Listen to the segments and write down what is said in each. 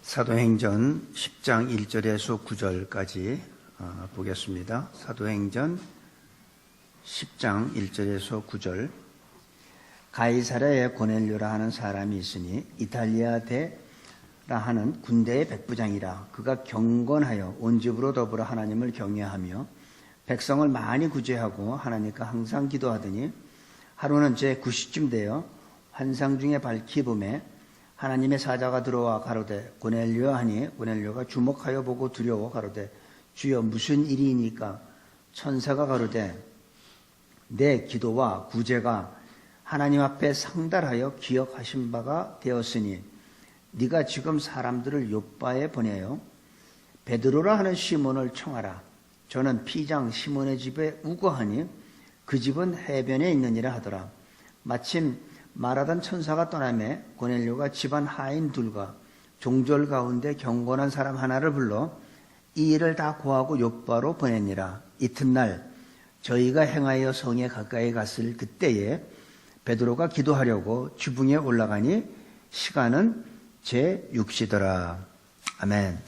사도행전 10장 1절에서 9절까지 보겠습니다. 사도행전 10장 1절에서 9절. 가이사랴에 고넬료라 하는 사람이 있으니 이탈리아 대라 하는 군대의 백부장이라. 그가 경건하여 온 집으로 더불어 하나님을 경외하며 백성을 많이 구제하고 하나님께 항상 기도하더니 하루는 제 9시쯤 되어 환상 중에 밝히 봄에 하나님의 사자가 들어와 가로되 고넬료야 하니 고넬료가 주목하여 보고 두려워 가로되 주여 무슨 일이니까? 천사가 가로되 내 기도와 구제가 하나님 앞에 상달하여 기억하신 바가 되었으니 네가 지금 사람들을 요빠에 보내요 베드로라 하는 시몬을 청하라. 저는 피장 시몬의 집에 우거하니 그 집은 해변에 있느니라 하더라. 마침 말하던 천사가 떠나매 고넬료가 집안 하인 둘과 종졸 가운데 경건한 사람 하나를 불러 이 일을 다 고하고 요빠로 보내니라. 이튿날 저희가 행하여 성에 가까이 갔을 그때에 베드로가 기도하려고 지붕에 올라가니 시간은 제6시더라. 아멘.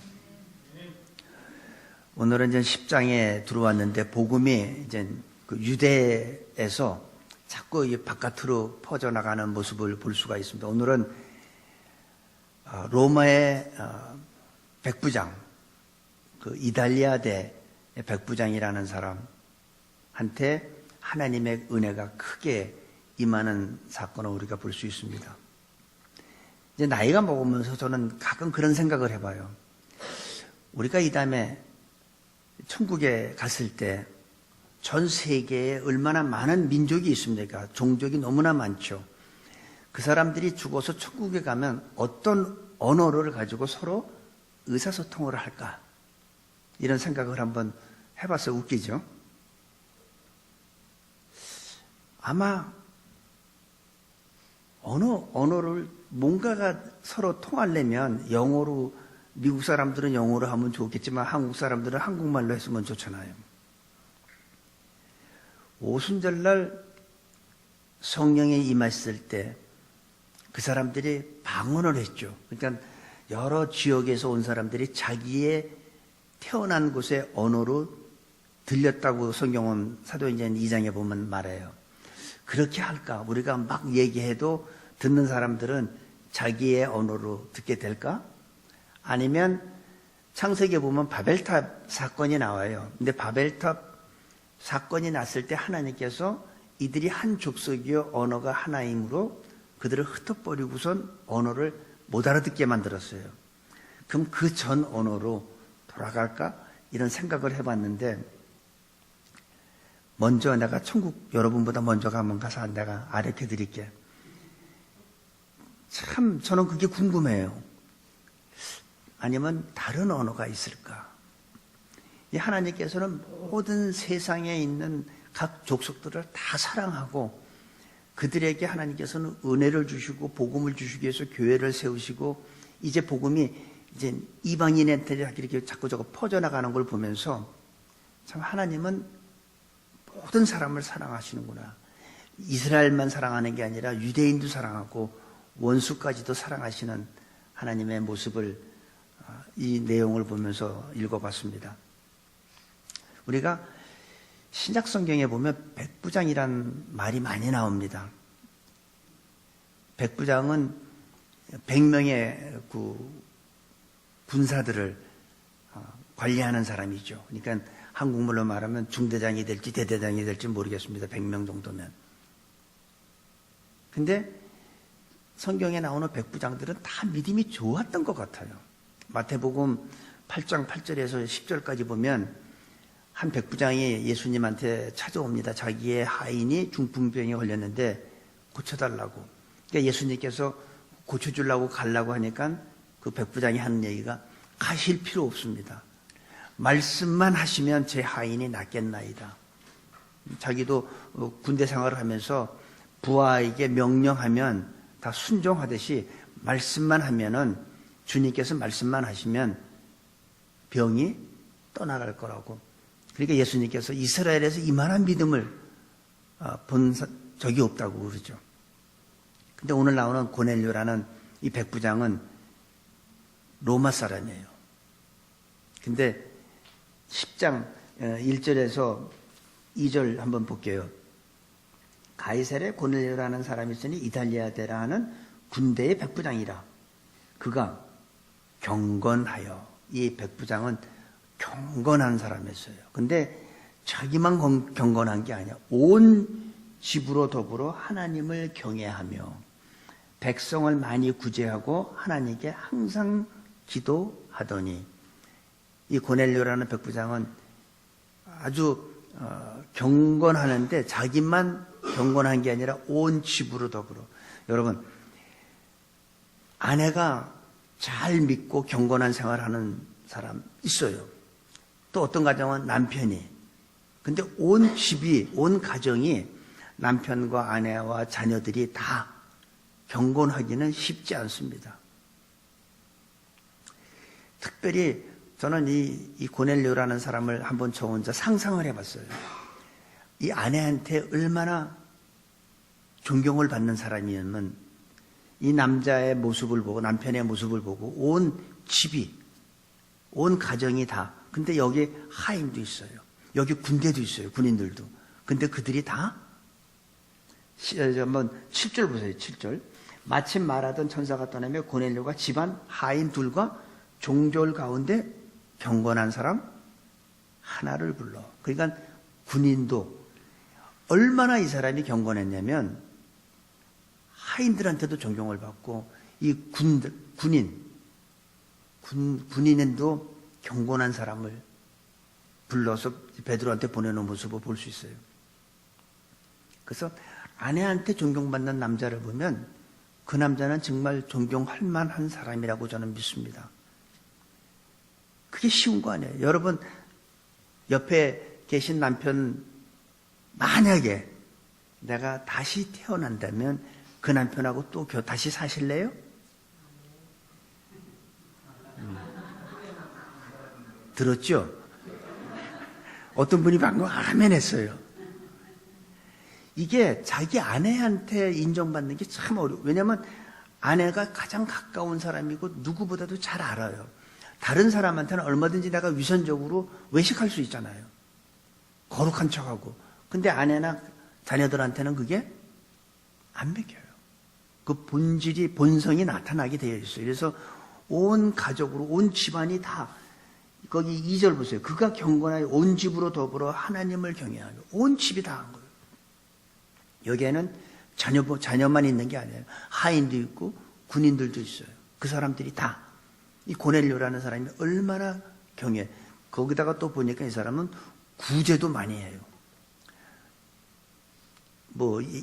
오늘은 이제 10장에 들어왔는데 복음이 이제 그 유대에서 자꾸 이 바깥으로 퍼져나가는 모습을 볼 수가 있습니다. 오늘은 로마의 백부장, 그 이달리아대 백부장이라는 사람한테 하나님의 은혜가 크게 임하는 사건을 우리가 볼 수 있습니다. 이제 나이가 먹으면서 저는 가끔 그런 생각을 해봐요. 우리가 이 다음에 천국에 갔을 때 전 세계에 얼마나 많은 민족이 있습니까? 종족이 너무나 많죠. 그 사람들이 죽어서 천국에 가면 어떤 언어를 가지고 서로 의사소통을 할까? 이런 생각을 한번 해봐서 웃기죠? 아마 언어를 뭔가가 서로 통하려면 영어로, 미국 사람들은 영어로 하면 좋겠지만 한국 사람들은 한국말로 했으면 좋잖아요. 오순절날 성령에 임했을 때 그 사람들이 방언을 했죠. 그러니까 여러 지역에서 온 사람들이 자기의 태어난 곳의 언어로 들렸다고 성경은 사도행전 2장에 보면 말해요. 그렇게 할까? 우리가 막 얘기해도 듣는 사람들은 자기의 언어로 듣게 될까? 아니면 창세기에 보면 바벨탑 사건이 나와요. 근데 바벨탑 사건이 났을 때 하나님께서 이들이 한 족속이요 언어가 하나이므로 그들을 흩어버리고선 언어를 못 알아듣게 만들었어요. 그럼 그 전 언어로 돌아갈까? 이런 생각을 해봤는데 먼저 내가 천국 여러분보다 먼저 가서 내가 아뢰켜 드릴게. 참 저는 그게 궁금해요. 아니면 다른 언어가 있을까? 이 하나님께서는 모든 세상에 있는 각 족속들을 다 사랑하고 그들에게 하나님께서는 은혜를 주시고 복음을 주시기 위해서 교회를 세우시고 이제 복음이 이제 이방인한테 이렇게 자꾸 퍼져나가는 걸 보면서 참 하나님은 모든 사람을 사랑하시는구나. 이스라엘만 사랑하는 게 아니라 유대인도 사랑하고 원수까지도 사랑하시는 하나님의 모습을 이 내용을 보면서 읽어봤습니다. 우리가 신약 성경에 보면 백부장이란 말이 많이 나옵니다. 백부장은 100명의 그 군사들을 관리하는 사람이죠. 그러니까 한국말로 말하면 중대장이 될지 대대장이 될지 모르겠습니다. 100명 정도면. 근데 성경에 나오는 백부장들은 다 믿음이 좋았던 것 같아요. 마태복음 8장 8절에서 10절까지 보면 한 백부장이 예수님한테 찾아옵니다. 자기의 하인이 중풍병에 걸렸는데 고쳐달라고. 그러니까 예수님께서 고쳐주려고 가려고 하니까 그 백부장이 하는 얘기가 가실 필요 없습니다. 말씀만 하시면 제 하인이 낫겠나이다. 자기도 군대 생활을 하면서 부하에게 명령하면 다 순종하듯이 말씀만 하면은 주님께서 말씀만 하시면 병이 떠나갈 거라고. 그러니까 예수님께서 이스라엘에서 이만한 믿음을 본 적이 없다고 그러죠. 근데 오늘 나오는 고넬료라는 이 백부장은 로마 사람이에요. 근데 10장 1절에서 2절 한번 볼게요. 가이사랴 고넬료라는 사람이 있으니 이탈리아 대라 하는 군대의 백부장이라. 그가 경건하여, 이 백부장은 경건한 사람이었어요. 근데 자기만 경건한 게 아니야. 온 집으로 더불어 하나님을 경외하며 백성을 많이 구제하고 하나님께 항상 기도하더니, 이 고넬료라는 백부장은 아주 경건하는데 자기만 경건한 게 아니라 온 집으로 더불어. 여러분, 아내가 잘 믿고 경건한 생활하는 사람 있어요. 또 어떤 가정은 남편이. 근데 온 집이, 온 가정이, 남편과 아내와 자녀들이 다 경건하기는 쉽지 않습니다. 특별히 저는 이 고넬료라는 사람을 한번 저 혼자 상상을 해봤어요. 이 아내한테 얼마나 존경을 받는 사람이면 이 남자의 모습을 보고, 남편의 모습을 보고 온 집이, 온 가정이 다. 근데 여기 하인도 있어요. 여기 군대도 있어요. 군인들도. 근데 그들이 다 한번 7절 보세요. 7절. 마침 말하던 천사가 떠나며 고넬료가 집안 하인 둘과 종졸 가운데 경건한 사람 하나를 불러. 그러니까 군인도 얼마나 이 사람이 경건했냐면 하인들한테도 존경을 받고, 이 군인도 경건한 사람을 불러서 베드로한테 보내는 모습을 볼 수 있어요. 그래서 아내한테 존경받는 남자를 보면 그 남자는 정말 존경할 만한 사람이라고 저는 믿습니다. 그게 쉬운 거 아니에요. 여러분, 옆에 계신 남편, 만약에 내가 다시 태어난다면 그 남편하고 또 다시 사실래요? 들었죠? 어떤 분이 방금 아멘 했어요. 이게 자기 아내한테 인정받는 게 참 어려워요. 왜냐하면 아내가 가장 가까운 사람이고 누구보다도 잘 알아요. 다른 사람한테는 얼마든지 내가 위선적으로 외식할 수 있잖아요. 거룩한 척하고. 근데 아내나 자녀들한테는 그게 안 먹혀요. 그 본질이, 본성이 나타나게 되어 있어요. 그래서 온 가족으로, 온 집안이 다, 거기 2절 보세요. 그가 경건하여 온 집으로 더불어 하나님을 경외하며, 온 집이 다 한 거예요. 여기에는 자녀만 있는 게 아니에요. 하인도 있고 군인들도 있어요. 그 사람들이 다, 이 고넬료라는 사람이 얼마나 경외. 거기다가 또 보니까 이 사람은 구제도 많이 해요.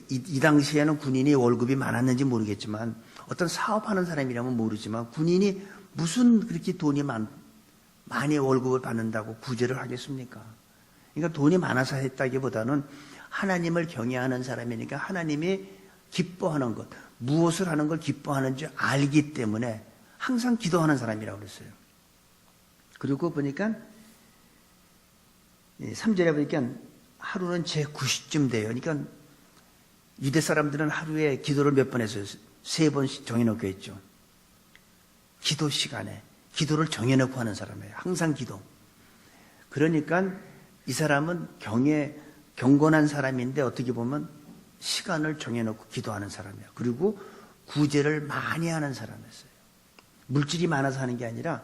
이 당시에는 군인이 월급이 많았는지 모르겠지만, 어떤 사업하는 사람이라면 모르지만, 군인이 무슨 그렇게 돈이 많이 월급을 받는다고 구제를 하겠습니까? 그러니까 돈이 많아서 했다기보다는 하나님을 경외하는 사람이니까 하나님이 기뻐하는 것, 무엇을 하는 걸 기뻐하는지 알기 때문에 항상 기도하는 사람이라고 그랬어요. 그리고 보니까 3절에 보니까 하루는 제 9시쯤 돼요. 그러니까 유대 사람들은 하루에 기도를 몇 번 했어요? 3번씩 정해놓고 했죠. 기도 시간에 기도를 정해놓고 하는 사람이에요. 항상 기도. 그러니까 이 사람은 경건한 사람인데 어떻게 보면 시간을 정해놓고 기도하는 사람이에요. 그리고 구제를 많이 하는 사람이었어요. 물질이 많아서 하는 게 아니라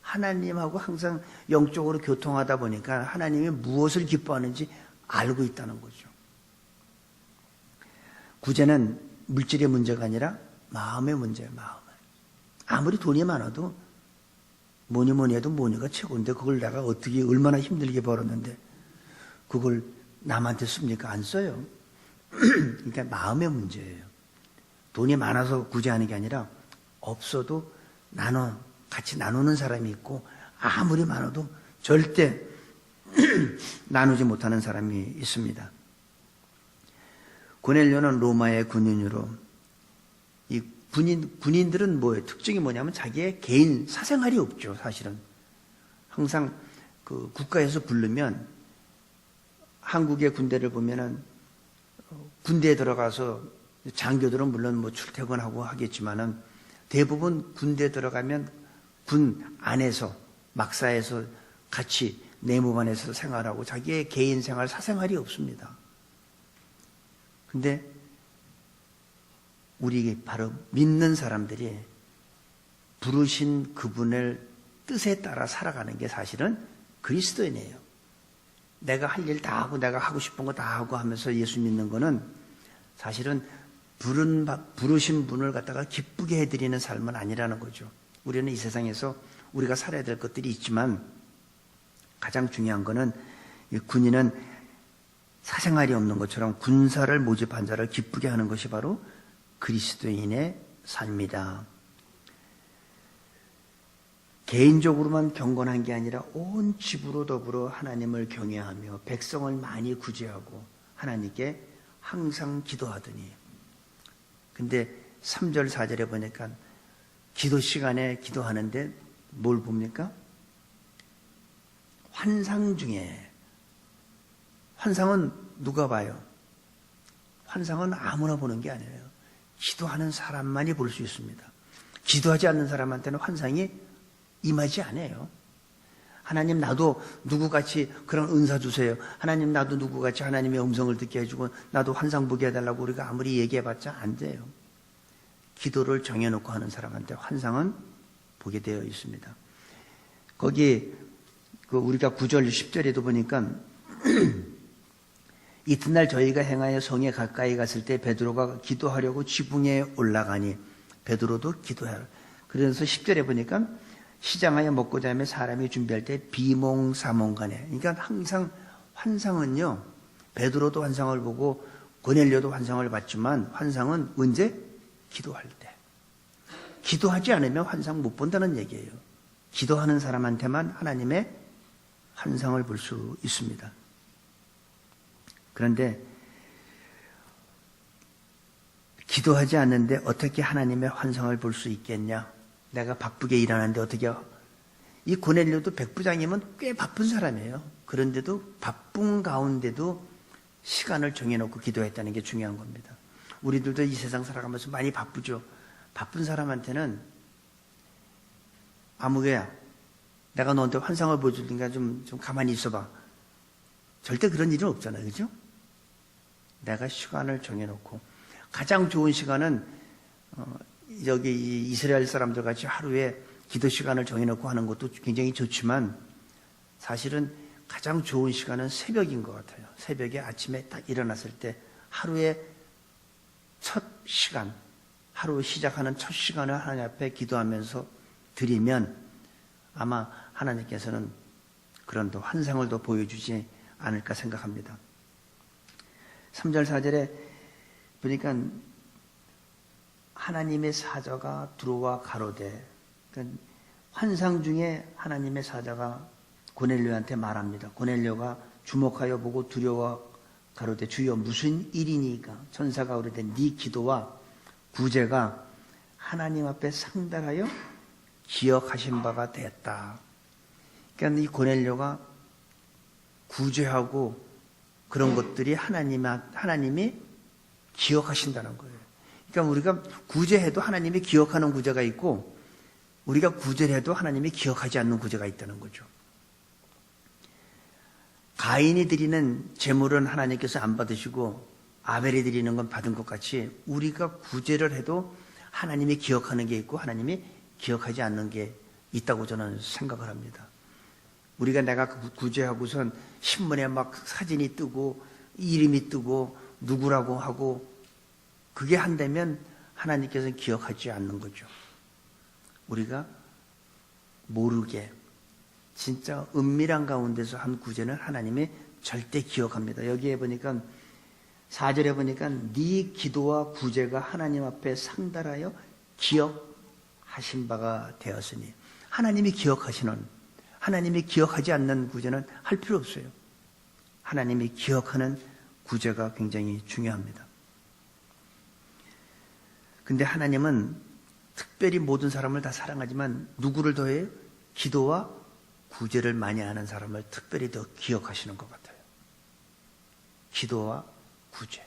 하나님하고 항상 영적으로 교통하다 보니까 하나님이 무엇을 기뻐하는지 알고 있다는 거죠. 구제는 물질의 문제가 아니라 마음의 문제예요. 마음은. 아무리 돈이 많아도 뭐니 해도 뭐니가 최고인데 그걸 내가 어떻게 얼마나 힘들게 벌었는데 그걸 남한테 씁니까? 안 써요. 그러니까 마음의 문제예요. 돈이 많아서 구제하는 게 아니라 없어도 같이 나누는 사람이 있고 아무리 많아도 절대 나누지 못하는 사람이 있습니다. 고넬료는 로마의 군인으로, 이 군인들은 뭐예요? 특징이 뭐냐면 자기의 개인 사생활이 없죠. 사실은 항상 그 국가에서 부르면, 한국의 군대를 보면은 군대에 들어가서 장교들은 물론 출퇴근하고 하겠지만은 대부분 군대에 들어가면 군 안에서 막사에서 같이 내무반에서 생활하고 자기의 개인 생활, 사생활이 없습니다. 근데 우리 바로 믿는 사람들이 부르신 그분의 뜻에 따라 살아가는 게 사실은 그리스도인이에요. 내가 할 일 다 하고 내가 하고 싶은 거 다 하고 하면서 예수 믿는 거는 사실은 부르신 분을 갖다가 기쁘게 해드리는 삶은 아니라는 거죠. 우리는 이 세상에서 우리가 살아야 될 것들이 있지만 가장 중요한 거는 군인은 사생활이 없는 것처럼 군사를 모집한 자를 기쁘게 하는 것이 바로 그리스도인의 삶이다. 개인적으로만 경건한 게 아니라 온 집으로 더불어 하나님을 경외하며 백성을 많이 구제하고 하나님께 항상 기도하더니, 근데 3절 4절에 보니까 기도 시간에 기도하는데 뭘 봅니까? 환상 중에, 환상은 누가 봐요? 환상은 아무나 보는 게 아니에요. 기도하는 사람만이 볼 수 있습니다. 기도하지 않는 사람한테는 환상이 임하지 않아요. 하나님 나도 누구같이 그런 은사 주세요. 하나님 나도 누구같이 하나님의 음성을 듣게 해주고 나도 환상 보게 해달라고 우리가 아무리 얘기해봤자 안 돼요. 기도를 정해놓고 하는 사람한테 환상은 보게 되어 있습니다. 거기 우리가 9절 10절에도 보니까 이튿날 저희가 행하여 성에 가까이 갔을 때 베드로가 기도하려고 지붕에 올라가니 베드로도 기도하라. 그래서 10절에 보니까 시장하여 먹고자 하며 사람이 준비할 때 비몽사몽간에, 그러니까 항상 환상은요, 베드로도 환상을 보고 고넬료도 환상을 봤지만 환상은 언제? 기도할 때. 기도하지 않으면 환상 못 본다는 얘기예요. 기도하는 사람한테만 하나님의 환상을 볼 수 있습니다. 그런데 기도하지 않는데 어떻게 하나님의 환상을 볼 수 있겠냐? 내가 바쁘게 일하는데 어떻게, 이 고넬료도 백부장이면 꽤 바쁜 사람이에요. 그런데도 바쁜 가운데도 시간을 정해놓고 기도했다는 게 중요한 겁니다. 우리들도 이 세상 살아가면서 많이 바쁘죠. 바쁜 사람한테는 아무개야, 내가 너한테 환상을 보여줄 테니까 좀 가만히 있어봐. 절대 그런 일은 없잖아요. 그죠? 내가 시간을 정해놓고, 가장 좋은 시간은 여기 이스라엘 사람들 같이 하루에 기도 시간을 정해놓고 하는 것도 굉장히 좋지만 사실은 가장 좋은 시간은 새벽인 것 같아요. 새벽에 아침에 딱 일어났을 때 하루의 첫 시간, 하루 시작하는 첫 시간을 하나님 앞에 기도하면서 드리면 아마 하나님께서는 그런 또 환상을 더 보여주지 않을까 생각합니다. 3절 4절에 보니까 하나님의 사자가 들어와 가로되, 그러니까 환상 중에 하나님의 사자가 고넬료한테 말합니다. 고넬료가 주목하여 보고 두려워 가로되 주여 무슨 일이니까? 천사가 그러되 네 기도와 구제가 하나님 앞에 상달하여 기억하신 바가 됐다. 그러니까 이 고넬료가 구제하고 그런 것들이 하나님이 기억하신다는 거예요. 그러니까 우리가 구제해도 하나님이 기억하는 구제가 있고 우리가 구제를 해도 하나님이 기억하지 않는 구제가 있다는 거죠. 가인이 드리는 제물은 하나님께서 안 받으시고 아벨이 드리는 건 받은 것 같이 우리가 구제를 해도 하나님이 기억하는 게 있고 하나님이 기억하지 않는 게 있다고 저는 생각을 합니다. 우리가 내가 구제하고선 신문에 막 사진이 뜨고 이름이 뜨고 누구라고 하고 그게 한다면 하나님께서는 기억하지 않는 거죠. 우리가 모르게 진짜 은밀한 가운데서 한 구제는 하나님이 절대 기억합니다. 여기에 보니까 4절에 보니까 네 기도와 구제가 하나님 앞에 상달하여 기억하신 바가 되었으니, 하나님이 기억하시는, 하나님이 기억하지 않는 구제는 할 필요 없어요. 하나님이 기억하는 구제가 굉장히 중요합니다. 근데 하나님은 특별히 모든 사람을 다 사랑하지만 누구를 더해요? 기도와 구제를 많이 하는 사람을 특별히 더 기억하시는 것 같아요. 기도와 구제.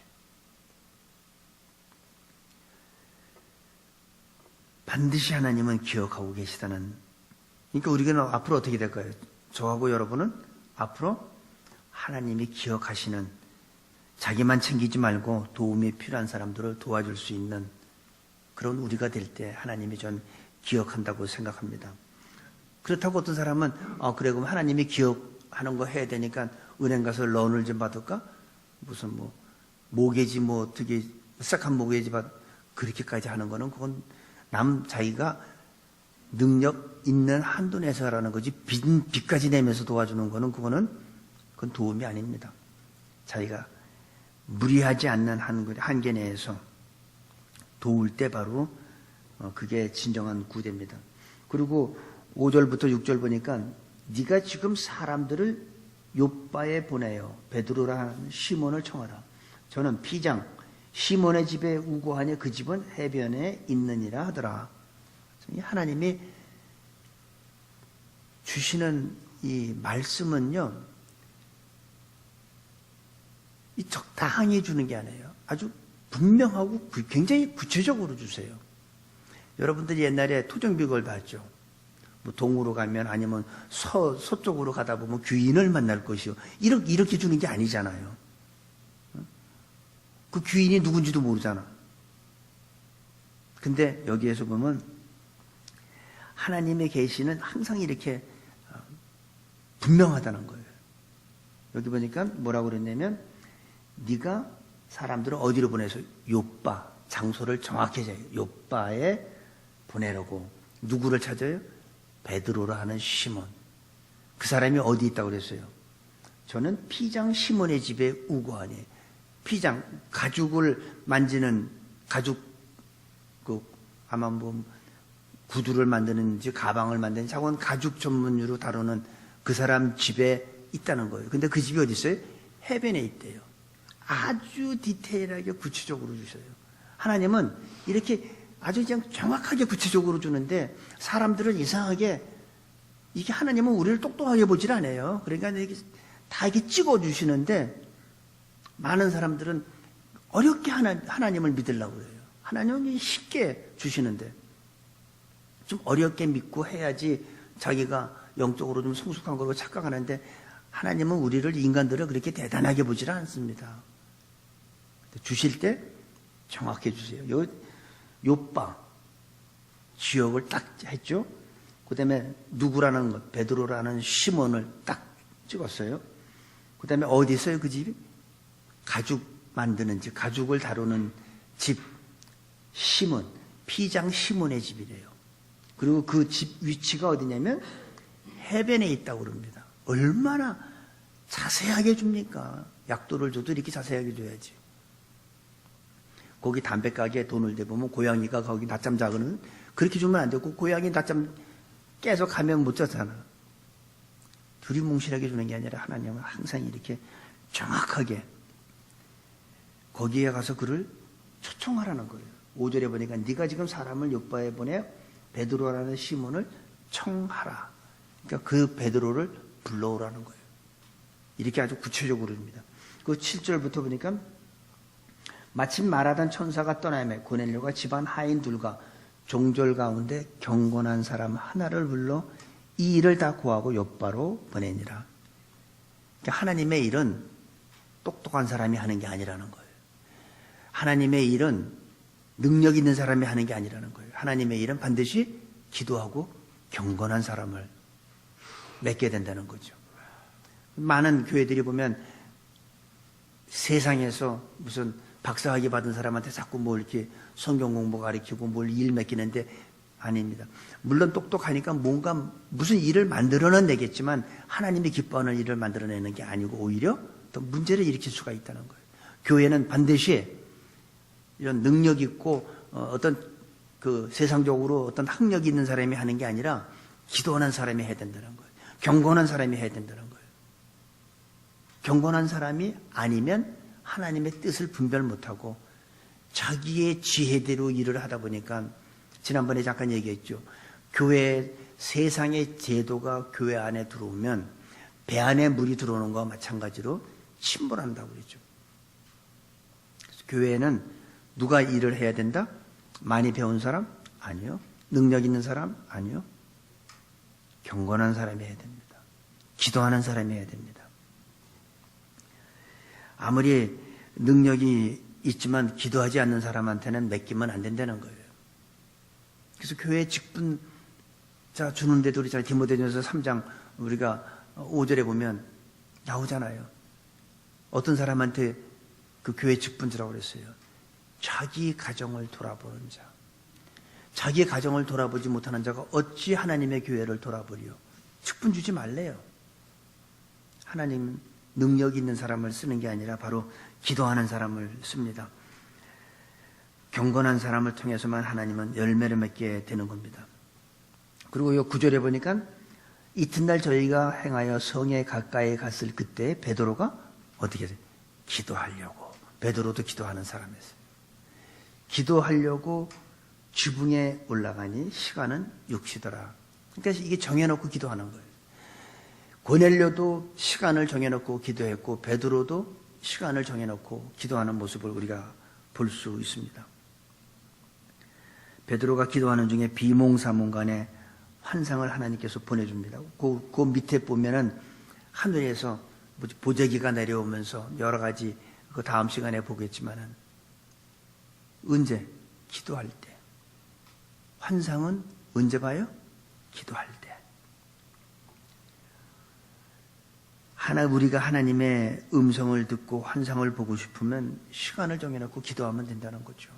반드시 하나님은 기억하고 계시다는 그러니까 우리는 앞으로 어떻게 될까요? 저하고 여러분은 앞으로 하나님이 기억하시는, 자기만 챙기지 말고 도움이 필요한 사람들을 도와줄 수 있는 그런 우리가 될 때 하나님이 전 기억한다고 생각합니다. 그렇다고 어떤 사람은 그래 그럼 하나님이 기억하는 거 해야 되니까 은행 가서 런을 좀 받을까? 무슨 모게지 어떻게 싹한 모게지 받 그렇게까지 하는 거는 그건 자기가 능력 있는 한도 내에서 하라는 거지, 빚까지 내면서 도와주는 거는 그건 도움이 아닙니다. 자기가 무리하지 않는 한계 내에서 도울 때 바로 그게 진정한 구대입니다. 그리고 5절부터 6절 보니까 네가 지금 사람들을 욥바에 보내요. 베드로라 하는 시몬을 청하라. 저는 피장 시몬의 집에 우고하니 그 집은 해변에 있느니라 하더라. 하나님이 주시는 이 말씀은요, 이 적당히 주는 게 아니에요. 아주 분명하고 굉장히 구체적으로 주세요. 여러분들이 옛날에 토종비걸 봤죠. 동으로 가면 아니면 서쪽으로 가다 보면 귀인을 만날 것이요. 이렇게 주는 게 아니잖아요. 그 귀인이 누군지도 모르잖아. 근데 여기에서 보면 하나님의 계시는 항상 이렇게 분명하다는 거예요. 여기 보니까 뭐라고 그랬냐면 네가 사람들을 어디로 보내서 욥바, 장소를 정확히 해요. 욥바에 보내라고. 누구를 찾아요? 베드로라 하는 시몬. 그 사람이 어디 있다고 그랬어요? 저는 피장 시몬의 집에 우고하니. 피장, 가죽을 만지는 가죽, 아마 구두를 만드는지 가방을 만드는지 자고는 가죽 전문으로 다루는 그 사람 집에 있다는 거예요. 근데 그 집이 어디 있어요? 해변에 있대요. 아주 디테일하게 구체적으로 주셔요. 하나님은 이렇게 아주 그냥 정확하게 구체적으로 주는데 사람들은 이상하게 이게 하나님은 우리를 똑똑하게 보질 않아요. 그러니까 이게 다 이렇게 찍어주시는데 많은 사람들은 어렵게 하나님을 믿으려고 그래요. 하나님은 쉽게 주시는데 좀 어렵게 믿고 해야지 자기가 영적으로 좀 성숙한 걸로 착각하는데 하나님은 우리를, 인간들을 그렇게 대단하게 보질 않습니다. 주실 때 정확히 주세요. 욥바 지역을 딱 했죠. 그 다음에 누구라는 것, 베드로라는 시몬을 딱 찍었어요. 그 다음에 어디 있어요 그 집이? 가죽 만드는 집, 가죽을 다루는 집, 시몬, 피장 시몬의 집이래요. 그리고 그 집 위치가 어디냐면 해변에 있다고 그럽니다. 얼마나 자세하게 줍니까? 약도를 줘도 이렇게 자세하게 줘야지. 거기 담배가게에 돈을 대보면 고양이가 거기 낮잠 자고는 그렇게 주면 안 되고, 고양이 낮잠 계속 가면 못 자잖아. 두리뭉실하게 주는 게 아니라 하나님은 항상 이렇게 정확하게 거기에 가서 그를 초청하라는 거예요. 5절에 보니까 네가 지금 사람을 욥바에 보내 베드로라는 시몬을 청하라. 그러니까 그 베드로를 불러오라는 거예요. 이렇게 아주 구체적으로 줍니다. 그 7절부터 보니까 마침 말하던 천사가 떠나며 고넬료가 집안 하인들과 종졸 가운데 경건한 사람 하나를 불러 이 일을 다 고하고 욥바로 보내니라. 그러니까 하나님의 일은 똑똑한 사람이 하는 게 아니라는 거예요. 하나님의 일은 능력 있는 사람이 하는 게 아니라는 거예요. 하나님의 일은 반드시 기도하고 경건한 사람을 맺게 된다는 거죠. 많은 교회들이 보면 세상에서 무슨 박사학위 받은 사람한테 자꾸 뭐 이렇게 성경 공부 가르치고 뭘 일 맡기는데 아닙니다. 물론 똑똑하니까 뭔가 무슨 일을 만들어는 내겠지만 하나님이 기뻐하는 일을 만들어내는 게 아니고 오히려 또 문제를 일으킬 수가 있다는 거예요. 교회는 반드시 이런 능력 있고 어떤 그 세상적으로 어떤 학력이 있는 사람이 하는 게 아니라 기도하는 사람이 해야 된다는 거예요. 경건한 사람이 해야 된다는 거예요. 경건한 사람이 아니면 하나님의 뜻을 분별 못하고 자기의 지혜대로 일을 하다 보니까 지난번에 잠깐 얘기했죠. 교회 세상의 제도가 교회 안에 들어오면 배 안에 물이 들어오는 것과 마찬가지로 침몰한다고 그랬죠. 교회에는 누가 일을 해야 된다? 많이 배운 사람? 아니요. 능력 있는 사람? 아니요. 경건한 사람이어야 됩니다. 기도하는 사람이어야 됩니다. 아무리 능력이 있지만 기도하지 않는 사람한테는 맡기면 안 된다는 거예요. 그래서 교회 직분자 주는데도 우리 잘 디모데전서 3장 우리가 5절에 보면 나오잖아요. 어떤 사람한테 그 교회 직분자라고 그랬어요. 자기 가정을 돌아보는 자. 자기 가정을 돌아보지 못하는 자가 어찌 하나님의 교회를 돌아보리요. 직분 주지 말래요. 하나님은 능력 있는 사람을 쓰는 게 아니라 바로 기도하는 사람을 씁니다. 경건한 사람을 통해서만 하나님은 열매를 맺게 되는 겁니다. 그리고 이 9절에 보니까 이튿날 저희가 행하여 성에 가까이 갔을 그때 베드로가 어떻게 해요? 기도하려고. 베드로도 기도하는 사람이었어요. 기도하려고 지붕에 올라가니 시간은 6시더라. 그러니까 이게 정해놓고 기도하는 거예요. 고넬료도 시간을 정해놓고 기도했고 베드로도 시간을 정해놓고 기도하는 모습을 우리가 볼 수 있습니다. 베드로가 기도하는 중에 비몽사몽간에 환상을 하나님께서 보내줍니다. 그 밑에 보면은 하늘에서 보재기가 내려오면서 여러 가지 그 다음 시간에 보겠지만은 언제? 기도할 때. 환상은 언제 봐요? 기도할 때. 우리가 하나님의 음성을 듣고 환상을 보고 싶으면 시간을 정해놓고 기도하면 된다는 거죠.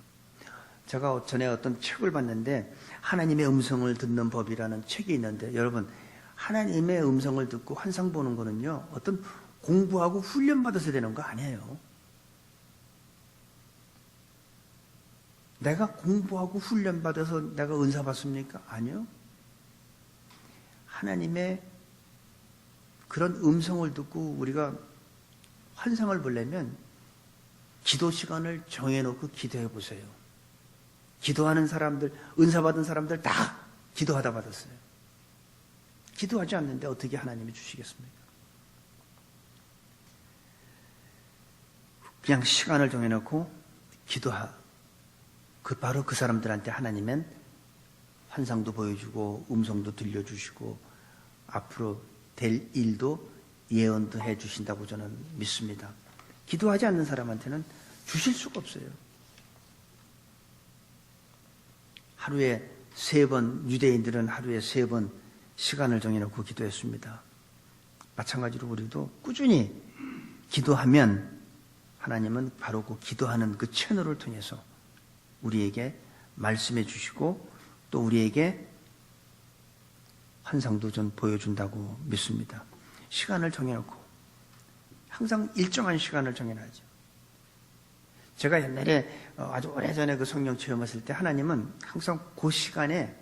제가 전에 어떤 책을 봤는데 하나님의 음성을 듣는 법이라는 책이 있는데 여러분 하나님의 음성을 듣고 환상 보는 거는요 어떤 공부하고 훈련받아서 되는 거 아니에요. 내가 공부하고 훈련받아서 내가 은사 받습니까? 아니요. 하나님의 그런 음성을 듣고 우리가 환상을 보려면 기도 시간을 정해놓고 기도해 보세요. 기도하는 사람들, 은사 받은 사람들 다 기도하다 받았어요. 기도하지 않는데 어떻게 하나님이 주시겠습니까? 그냥 시간을 정해놓고 바로 그 사람들한테 하나님은 환상도 보여주고 음성도 들려주시고 앞으로 될 일도 예언도 해 주신다고 저는 믿습니다. 기도하지 않는 사람한테는 주실 수가 없어요. 하루에 3번, 유대인들은 하루에 3번 시간을 정해놓고 기도했습니다. 마찬가지로 우리도 꾸준히 기도하면 하나님은 바로 그 기도하는 그 채널을 통해서 우리에게 말씀해 주시고 또 우리에게 환상도 좀 보여준다고 믿습니다. 시간을 정해놓고 항상 일정한 시간을 정해놔야죠. 제가 옛날에 아주 오래전에 그 성령 체험했을 때 하나님은 항상 그 시간에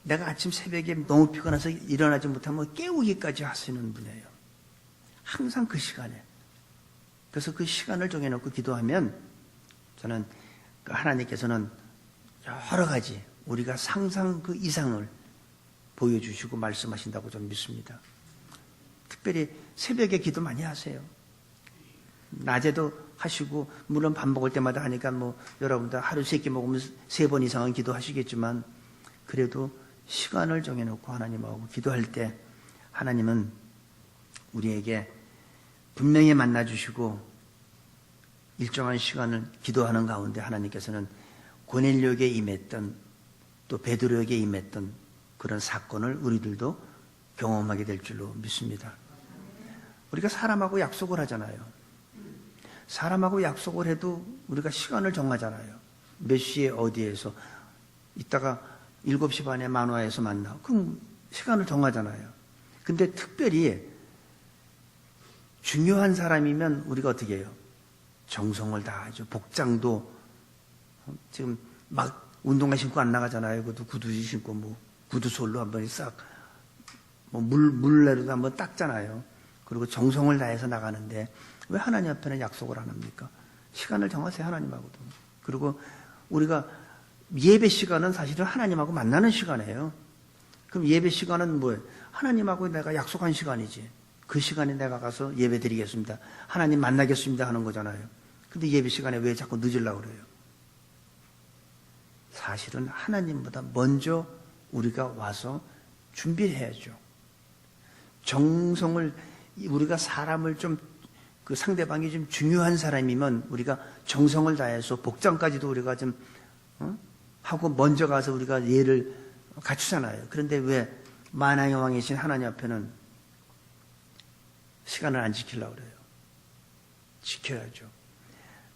내가 아침 새벽에 너무 피곤해서 일어나지 못하면 깨우기까지 하시는 분이에요. 항상 그 시간에. 그래서 그 시간을 정해놓고 기도하면 저는 하나님께서는 여러 가지 우리가 상상 그 이상을 보여주시고 말씀하신다고 저는 믿습니다. 특별히 새벽에 기도 많이 하세요. 낮에도 하시고 물론 밥 먹을 때마다 하니까 여러분들 하루 3끼 먹으면 3번 이상은 기도하시겠지만 그래도 시간을 정해놓고 하나님하고 기도할 때 하나님은 우리에게 분명히 만나주시고 일정한 시간을 기도하는 가운데 하나님께서는 고넬료에게 임했던 또 베드로에게 임했던 그런 사건을 우리들도 경험하게 될 줄로 믿습니다. 우리가 사람하고 약속을 하잖아요. 사람하고 약속을 해도 우리가 시간을 정하잖아요. 몇 시에 어디에서 이따가 7시 반에 만화에서 만나. 그럼 시간을 정하잖아요. 근데 특별히 중요한 사람이면 우리가 어떻게 해요? 정성을 다하죠. 복장도 지금 막 운동화 신고 안 나가잖아요. 그것도 구두 신고 구두솔로 한번 싹 물레로도 한번 닦잖아요. 그리고 정성을 다해서 나가는데 왜 하나님 앞에는 약속을 안 합니까? 시간을 정하세요. 하나님하고도. 그리고 우리가 예배 시간은 사실은 하나님하고 만나는 시간이에요. 그럼 예배 시간은 뭐예요? 하나님하고 내가 약속한 시간이지. 그 시간에 내가 가서 예배 드리겠습니다. 하나님 만나겠습니다 하는 거잖아요. 근데 예배 시간에 왜 자꾸 늦으려고 그래요? 사실은 하나님보다 먼저 우리가 와서 준비를 해야죠. 정성을, 우리가 사람을 좀, 그 상대방이 좀 중요한 사람이면 우리가 정성을 다해서 복장까지도 우리가 좀, 하고 먼저 가서 우리가 예를 갖추잖아요. 그런데 왜 만왕의 왕이신 하나님 앞에는 시간을 안 지키려고 그래요? 지켜야죠.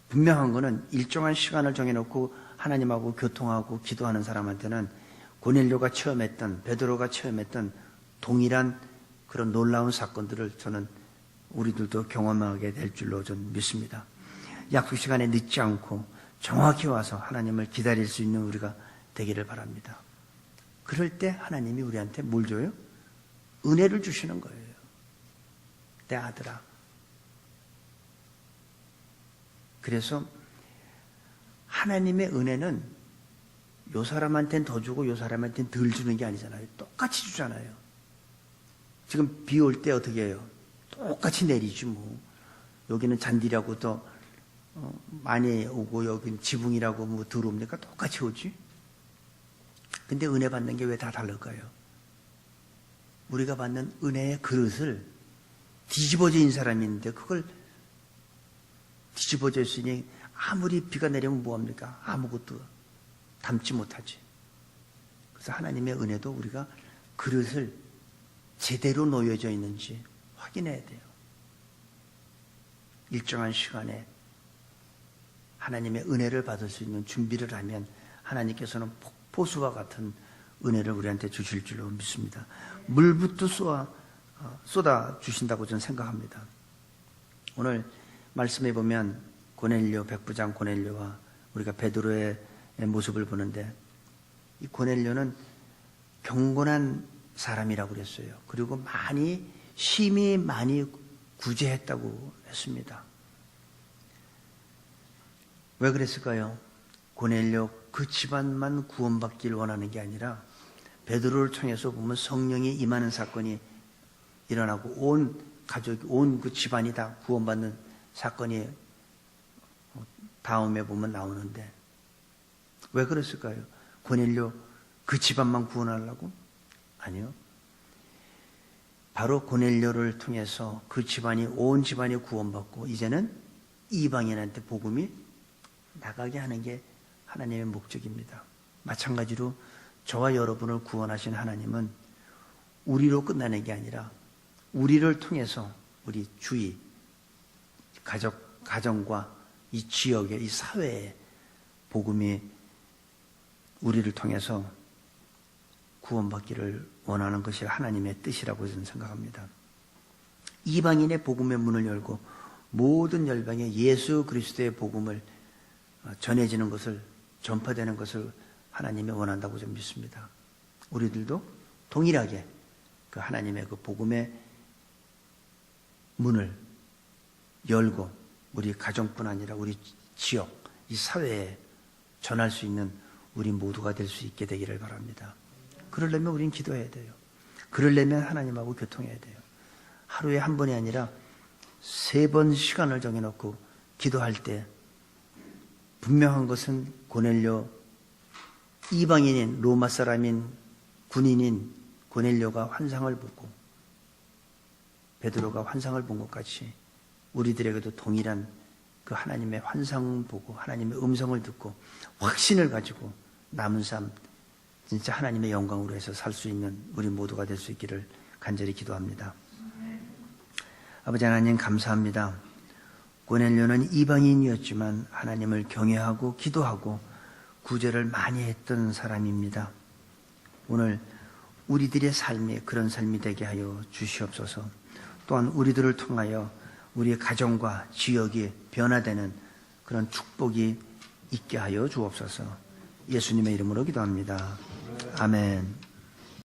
분명한 거는 일정한 시간을 정해놓고 하나님하고 교통하고 기도하는 사람한테는 고넬료가 체험했던, 베드로가 체험했던 동일한 그런 놀라운 사건들을 저는 우리들도 경험하게 될 줄로 저는 믿습니다. 약속 시간에 늦지 않고 정확히 와서 하나님을 기다릴 수 있는 우리가 되기를 바랍니다. 그럴 때 하나님이 우리한테 뭘 줘요? 은혜를 주시는 거예요. 내 아들아. 그래서 하나님의 은혜는 요 사람한테는 더 주고 요 사람한테는 덜 주는 게 아니잖아요. 똑같이 주잖아요. 지금 비 올 때 어떻게 해요? 똑같이 내리지 뭐. 여기는 잔디라고 더 많이 오고 여기는 지붕이라고 뭐 들어옵니까? 똑같이 오지. 근데 은혜 받는 게 왜 다 다를까요? 우리가 받는 은혜의 그릇을 뒤집어진 사람이 있는데 그걸 뒤집어져 있으니 아무리 비가 내리면 뭐합니까? 아무것도 담지 못하지. 그래서 하나님의 은혜도 우리가 그릇을 제대로 놓여져 있는지 확인해야 돼요. 일정한 시간에 하나님의 은혜를 받을 수 있는 준비를 하면 하나님께서는 폭포수와 같은 은혜를 우리한테 주실 줄로 믿습니다. 물부터 쏟아 주신다고 저는 생각합니다. 오늘 말씀해 보면 고넬료, 백부장 고넬료와 우리가 베드로의 모습을 보는데 이 고넬료는 경건한 사람이라고 그랬어요. 그리고 심히 많이 구제했다고 했습니다. 왜 그랬을까요? 고넬료 그 집안만 구원받기를 원하는 게 아니라 베드로를 통해서 보면 성령이 임하는 사건이 일어나고 온 가족이, 온 그 집안이 다 구원받는 사건이 다음에 보면 나오는데 왜 그랬을까요? 고넬료 그 집안만 구원하려고? 아니요. 바로 고넬료를 통해서 그 집안이, 온 집안이 구원받고 이제는 이방인한테 복음이 나가게 하는 게 하나님의 목적입니다. 마찬가지로 저와 여러분을 구원하신 하나님은 우리로 끝나는 게 아니라 우리를 통해서 우리 주위, 가정과 이 지역에, 이 사회에 복음이 우리를 통해서 구원받기를 원하는 것이 하나님의 뜻이라고 저는 생각합니다. 이방인의 복음의 문을 열고 모든 열방에 예수 그리스도의 복음을 전해지는 것을, 전파되는 것을 하나님이 원한다고 저는 믿습니다. 우리들도 동일하게 그 하나님의 그 복음의 문을 열고 우리 가정뿐 아니라 우리 지역, 이 사회에 전할 수 있는 우리 모두가 될 수 있게 되기를 바랍니다. 그러려면 우리는 기도해야 돼요. 그러려면 하나님하고 교통해야 돼요. 하루에 한 번이 아니라 3번 시간을 정해놓고 기도할 때 분명한 것은 고넬료, 이방인인 로마 사람인 군인인 고넬료가 환상을 보고 베드로가 환상을 본 것 같이 우리들에게도 동일한 그 하나님의 환상을 보고 하나님의 음성을 듣고 확신을 가지고 남은 삶 진짜 하나님의 영광으로 해서 살 수 있는 우리 모두가 될 수 있기를 간절히 기도합니다. 아버지 하나님 감사합니다. 고넬료는 이방인이었지만 하나님을 경외하고 기도하고 구제를 많이 했던 사람입니다. 오늘 우리들의 삶이 그런 삶이 되게 하여 주시옵소서. 또한 우리들을 통하여 우리의 가정과 지역이 변화되는 그런 축복이 있게 하여 주옵소서. 예수님의 이름으로 기도합니다. 아멘.